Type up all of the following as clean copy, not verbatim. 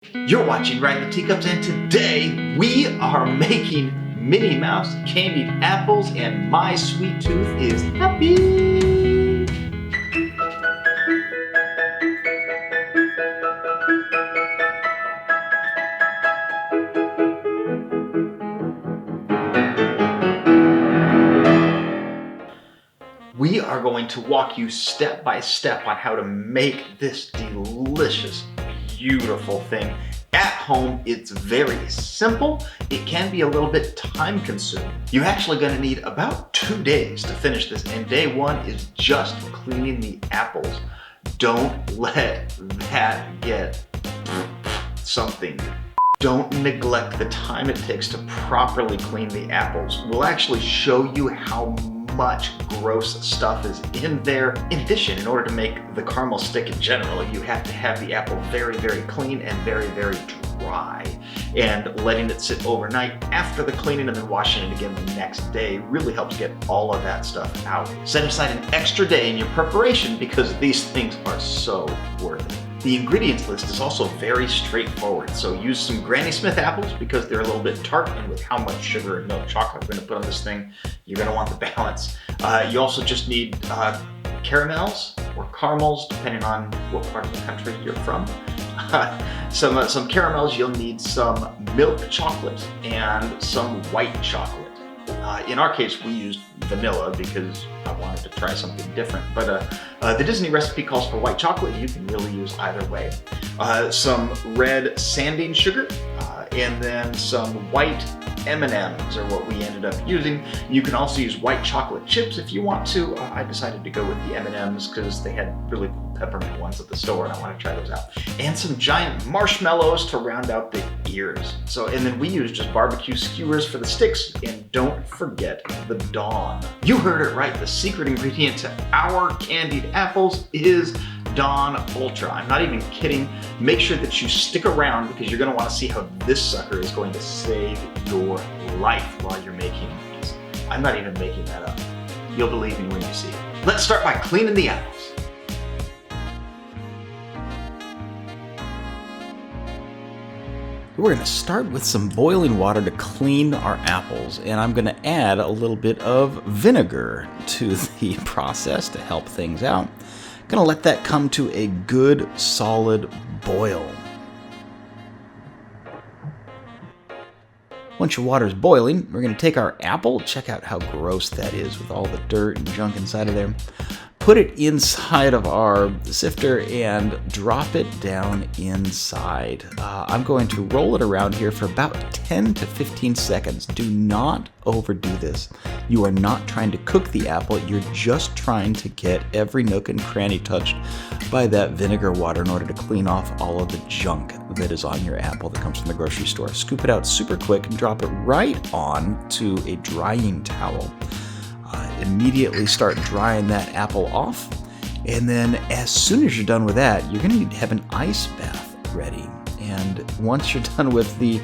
You're watching Riding the Teacups, and today we are making Minnie Mouse candied apples, and my sweet tooth is happy. We are going to walk you step by step on how to make this delicious, beautiful thing. At home, it's very simple. It can be a little bit time consuming. You're actually going to need about 2 days to finish this, and day one is just cleaning the apples. Don't let that get something. Don't neglect the time it takes to properly clean the apples. We'll actually show you how much gross stuff is in there. In addition, in order to make the caramel stick in general, you have to have the apple very, very clean and very, very dry. And letting it sit overnight after the cleaning and then washing it again the next day really helps get all of that stuff out. Set aside an extra day in your preparation because these things are so worth it. The ingredients list is also very straightforward, so use some Granny Smith apples because they're a little bit tart, and with how much sugar and milk chocolate we're going to put on this thing, you're going to want the balance. You also just need caramels or caramels, depending on what part of the country you're from. Some caramels, you'll need some milk chocolate and some white chocolate. In our case, we used vanilla because I wanted to try something different. But the Disney recipe calls for white chocolate. You can really use either way. Some red sanding sugar, and then some white M&Ms are what we ended up using. You can also use white chocolate chips if you want to. I decided to go with the M&Ms because they had really cool peppermint ones at the store and I want to try those out. And some giant marshmallows to round out the ears. And then we used just barbecue skewers for the sticks, and don't forget the Dawn. You heard it right, the secret ingredient to our candied apples is Dawn Ultra. I'm not even kidding. Make sure that you stick around because you're going to want to see how this sucker is going to save your life while you're making these. I'm not even making that up. You'll believe me when you see it. Let's start by cleaning the apples. We're going to start with some boiling water to clean our apples, and I'm going to add a little bit of vinegar to the process to help things out. Going to let that come to a good solid boil. Once your water is boiling, we're going to take our apple. Check out how gross that is with all the dirt and junk inside of there. Put it inside of our sifter and drop it down inside. I'm going to roll it around here for about 10 to 15 seconds. Do not overdo this. You are not trying to cook the apple. You're just trying to get every nook and cranny touched by that vinegar water in order to clean off all of the junk that is on your apple that comes from the grocery store. Scoop it out super quick and drop it right on to a drying towel. Immediately start drying that apple off, and then as soon as you're done with that, you're going to need to have an ice bath ready. And once you're done with the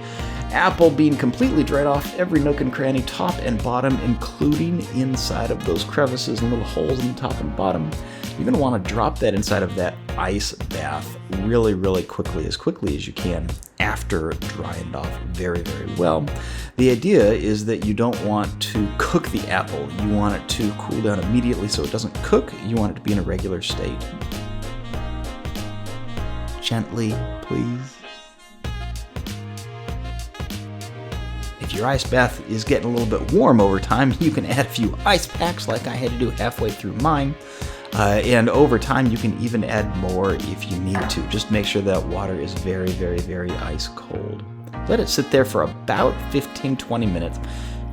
apple being completely dried off every nook and cranny, top and bottom, including inside of those crevices and little holes in the top and bottom, you're going to want to drop that inside of that ice bath really, really quickly as you can after drying it off very, very well. The idea is that you don't want to cook the apple. You want it to cool down immediately so it doesn't cook. You want it to be in a regular state. Gently, please. If your ice bath is getting a little bit warm over time, you can add a few ice packs like I had to do halfway through mine. And over time, you can even add more if you need to. Just make sure that water is very, very, very ice cold. Let it sit there for about 15-20 minutes.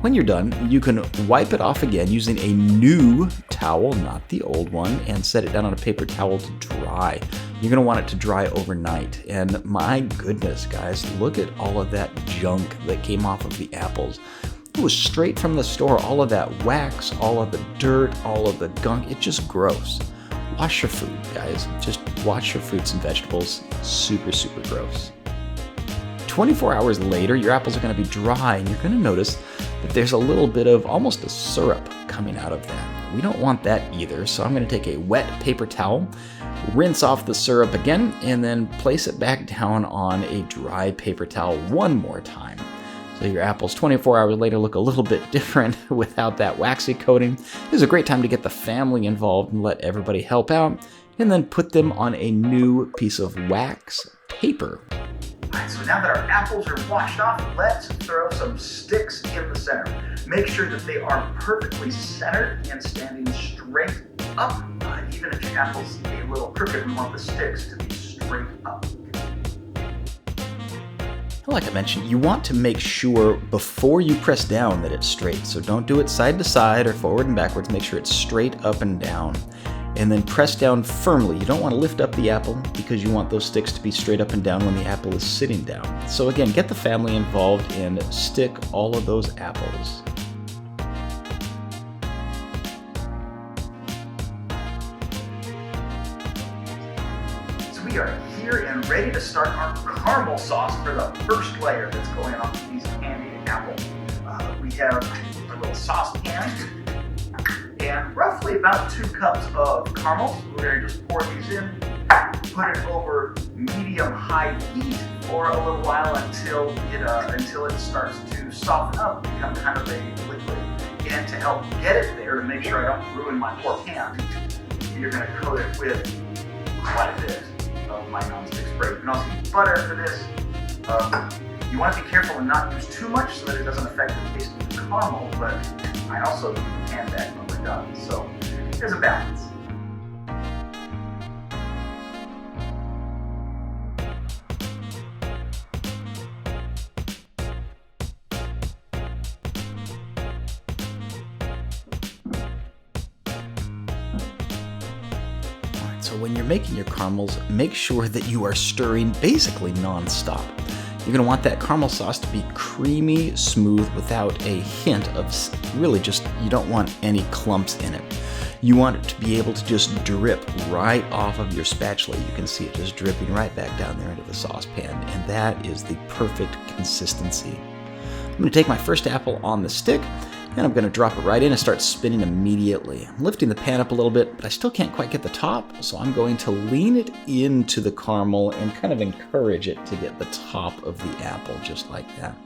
When you're done, you can wipe it off again using a new towel, not the old one, and set it down on a paper towel to dry. You're going to want it to dry overnight. And my goodness, guys, look at all of that junk that came off of the apples. It was straight from the store, all of that wax, all of the dirt, all of the gunk. It's just gross. Wash your food, guys. Just wash your fruits and vegetables. Super, super gross. 24 hours later, your apples are going to be dry, and you're going to notice that there's a little bit of almost a syrup coming out of that. We don't want that either, so I'm going to take a wet paper towel, rinse off the syrup again, and then place it back down on a dry paper towel one more time. So your apples 24 hours later look a little bit different without that waxy coating. This is a great time to get the family involved and let everybody help out, and then put them on a new piece of wax paper. Alright, so now that our apples are washed off, let's throw some sticks in the center. Make sure that they are perfectly centered and standing straight up. Even if your apple's a little crooked, we want the sticks to be straight up. Like I mentioned, you want to make sure before you press down that it's straight. So don't do it side to side or forward and backwards. Make sure it's straight up and down. And then press down firmly. You don't want to lift up the apple because you want those sticks to be straight up and down when the apple is sitting down. So again, get the family involved and stick all of those apples. So we are here and ready to start our caramel sauce for the first layer that's going on these candied apples. We have a little saucepan and roughly about 2 cups of caramel. We're going to just pour these in, put it over medium-high heat for a little while until it starts to soften up, become kind of a liquid. And to help get it there, to make sure I don't ruin my poor pan, you're going to coat it with quite a bit of my nonstick spray. You can also use butter for this. You want to be careful and not use too much so that it doesn't affect the taste of the caramel, but I also use a pan bag when we're done, so there's a balance. So when you're making your caramels, make sure that you are stirring basically non-stop. You're going to want that caramel sauce to be creamy, smooth, without a hint of really just, you don't want any clumps in it. You want it to be able to just drip right off of your spatula. You can see it just dripping right back down there into the saucepan, and that is the perfect consistency. I'm going to take my first apple on the stick, and I'm going to drop it right in and start spinning immediately. I'm lifting the pan up a little bit, but I still can't quite get the top, so I'm going to lean it into the caramel and kind of encourage it to get the top of the apple, just like that.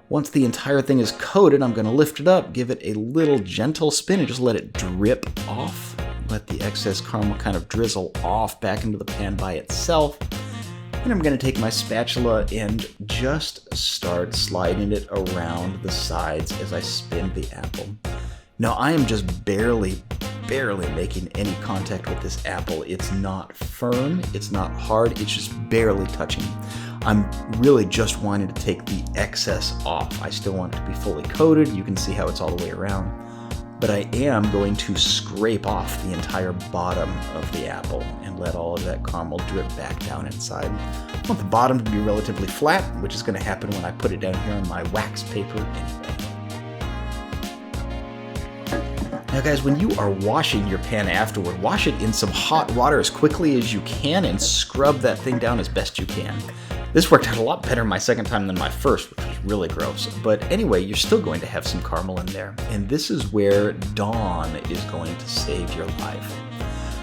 Once the entire thing is coated, I'm going to lift it up, give it a little gentle spin, and just let it drip off. Let the excess caramel kind of drizzle off back into the pan by itself. And I'm going to take my spatula and just start sliding it around the sides as I spin the apple. Now I am just barely making any contact with this apple. It's not firm, it's not hard, it's just barely touching. I'm really just wanting to take the excess off. I still want it to be fully coated. You can see how it's all the way around. But I am going to scrape off the entire bottom of the apple and let all of that caramel drip back down inside. I want the bottom to be relatively flat, which is going to happen when I put it down here on my wax paper anyway. Now guys, when you are washing your pan afterward, wash it in some hot water as quickly as you can and scrub that thing down as best you can. This worked out a lot better my second time than my first, which was really gross. But anyway, you're still going to have some caramel in there. And this is where Dawn is going to save your life.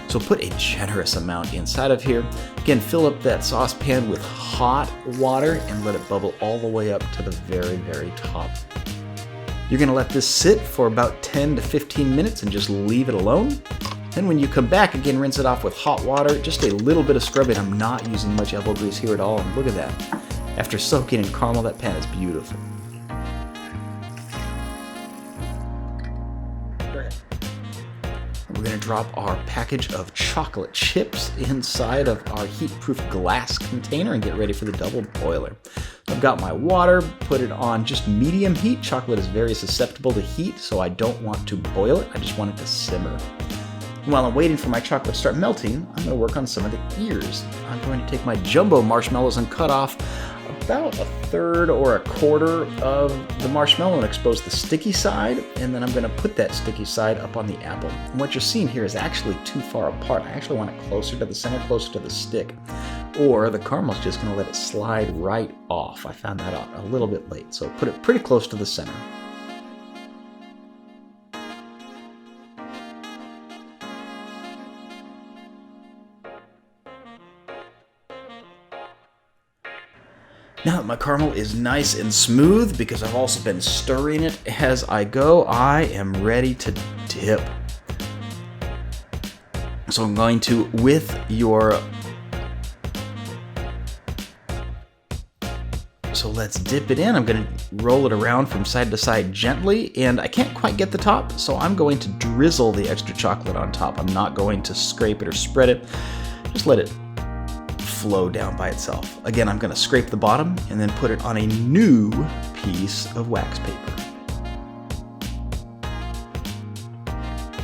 So put a generous amount inside of here. Again, fill up that saucepan with hot water and let it bubble all the way up to the very, very top. You're going to let this sit for about 10 to 15 minutes and just leave it alone. Then when you come back, again, rinse it off with hot water, just a little bit of scrubbing. I'm not using much elbow grease here at all, and look at that. After soaking in caramel, that pan is beautiful. We're going to drop our package of chocolate chips inside of our heat-proof glass container and get ready for the double boiler. I've got my water, put it on just medium heat. Chocolate is very susceptible to heat, so I don't want to boil it. I just want it to simmer. While I'm waiting for my chocolate to start melting, I'm going to work on some of the ears. I'm going to take my jumbo marshmallows and cut off about a third or a quarter of the marshmallow and expose the sticky side, and then I'm going to put that sticky side up on the apple. And what you're seeing here is actually too far apart. I actually want it closer to the center, closer to the stick, or the caramel's just going to let it slide right off. I found that out a little bit late, so put it pretty close to the center. Now that my caramel is nice and smooth, because I've also been stirring it as I go, I am ready to dip. So I'm going to, so let's dip it in. I'm going to roll it around from side to side gently, and I can't quite get the top, so I'm going to drizzle the extra chocolate on top. I'm not going to scrape it or spread it. Just let it flow down by itself. Again, I'm going to scrape the bottom and then put it on a new piece of wax paper.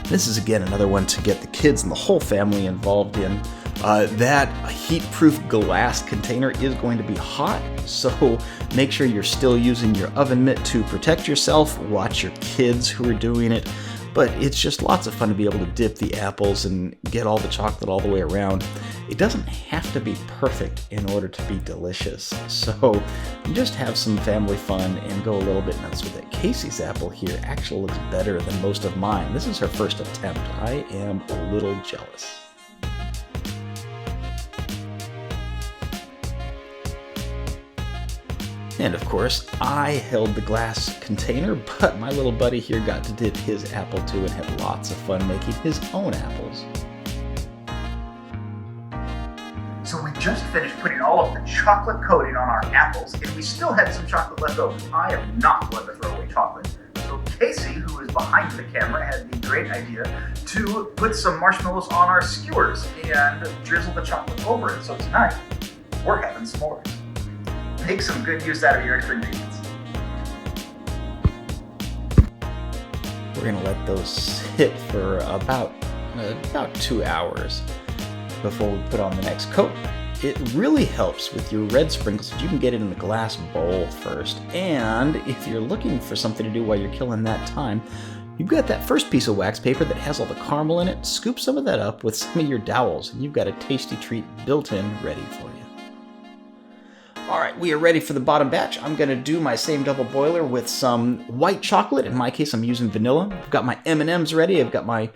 This is, again, another one to get the kids and the whole family involved in. That heat-proof glass container is going to be hot, so make sure you're still using your oven mitt to protect yourself. Watch your kids who are doing it. But it's just lots of fun to be able to dip the apples and get all the chocolate all the way around. It doesn't have to be perfect in order to be delicious. So just have some family fun and go a little bit nuts with it. Casey's apple here actually looks better than most of mine. This is her first attempt. I am a little jealous. And of course, I held the glass container, but my little buddy here got to dip his apple too and had lots of fun making his own apples. So we just finished putting all of the chocolate coating on our apples, and we still had some chocolate left over. I am not going to throw away chocolate. So Casey, who is behind the camera, had the great idea to put some marshmallows on our skewers and drizzle the chocolate over it. So tonight, we're having s'mores. Make some good use out of your extra ingredients. We're going to let those sit for about 2 hours before we put on the next coat. It really helps with your red sprinkles if you can get it in the glass bowl first. And if you're looking for something to do while you're killing that time, you've got that first piece of wax paper that has all the caramel in it. Scoop some of that up with some of your dowels, and you've got a tasty treat built in ready for you. All right, we are ready for the bottom batch. I'm gonna do my same double boiler with some white chocolate. In my case, I'm using vanilla. I've got my M&Ms ready. I've got my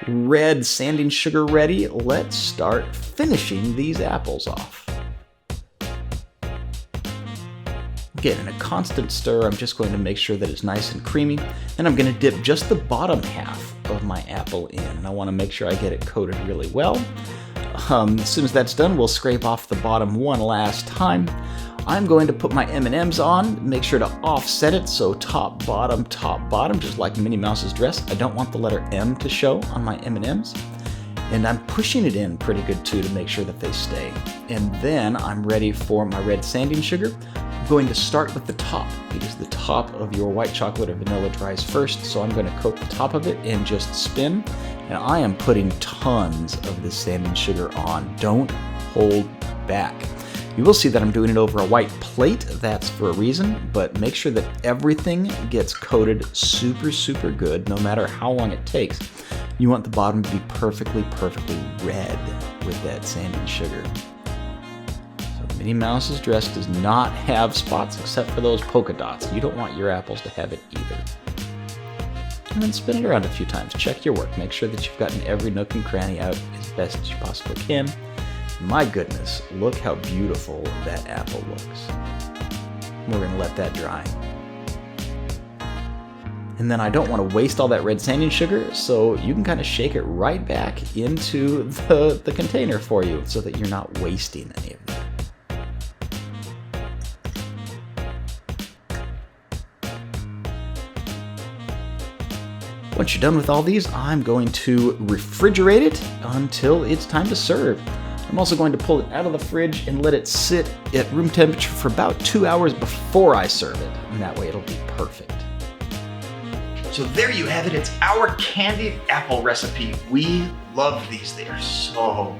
red sanding sugar ready. Let's start finishing these apples off. Again, in a constant stir, I'm just going to make sure that it's nice and creamy. And I'm gonna dip just the bottom half of my apple in. And I wanna make sure I get it coated really well. As soon as that's done, we'll scrape off the bottom one last time. I'm going to put my M&Ms on, make sure to offset it, so top, bottom, just like Minnie Mouse's dress. I don't want the letter M to show on my M&Ms. And I'm pushing it in pretty good too to make sure that they stay. And then I'm ready for my red sanding sugar. I'm going to start with the top, because the top of your white chocolate or vanilla dries first, so I'm going to coat the top of it and just spin. And I am putting tons of this sanding sugar on. Don't hold back. You will see that I'm doing it over a white plate. That's for a reason, but make sure that everything gets coated super, super good, no matter how long it takes. You want the bottom to be perfectly red with that sanding sugar. So Minnie Mouse's dress does not have spots except for those polka dots. You don't want your apples to have it either. And then spin it around a few times. Check your work. Make sure that you've gotten every nook and cranny out as best as you possibly can. My goodness, look how beautiful that apple looks. We're going to let that dry. And then I don't want to waste all that red sanding sugar, so you can kind of shake it right back into the container for you so that you're not wasting any of that. Once you're done with all these, I'm going to refrigerate it until it's time to serve. I'm also going to pull it out of the fridge and let it sit at room temperature for about 2 hours before I serve it, and that way it'll be perfect. So there you have it. It's our candied apple recipe. We love these. They are so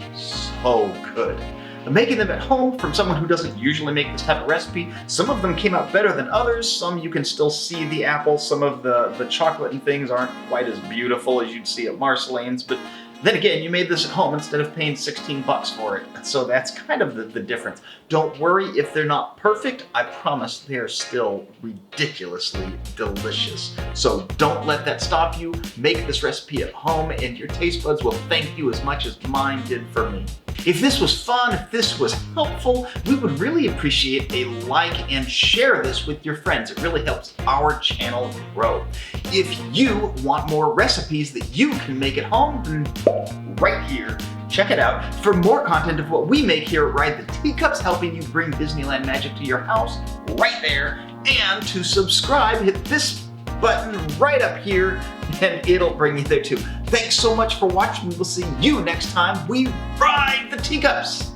good. I'm making them at home from someone who doesn't usually make this type of recipe. Some of them came out better than others. Some you can still see the apple. Some of the chocolate and things aren't quite as beautiful as you'd see at Marceline's, but then again, you made this at home instead of paying 16 bucks for it. So that's kind of the difference. Don't worry if they're not perfect. I promise they're still ridiculously delicious. So don't let that stop you. Make this recipe at home and your taste buds will thank you as much as mine did for me. If this was fun, if this was helpful, we would really appreciate a like and share this with your friends. It really helps our channel grow. If you want more recipes that you can make at home, then right here, check it out. For more content of what we make here at Ride the Teacups, helping you bring Disneyland magic to your house, right there. And to subscribe, hit this button right up here and it'll bring you there too. Thanks so much for watching. We will see you next time we ride the Teacups.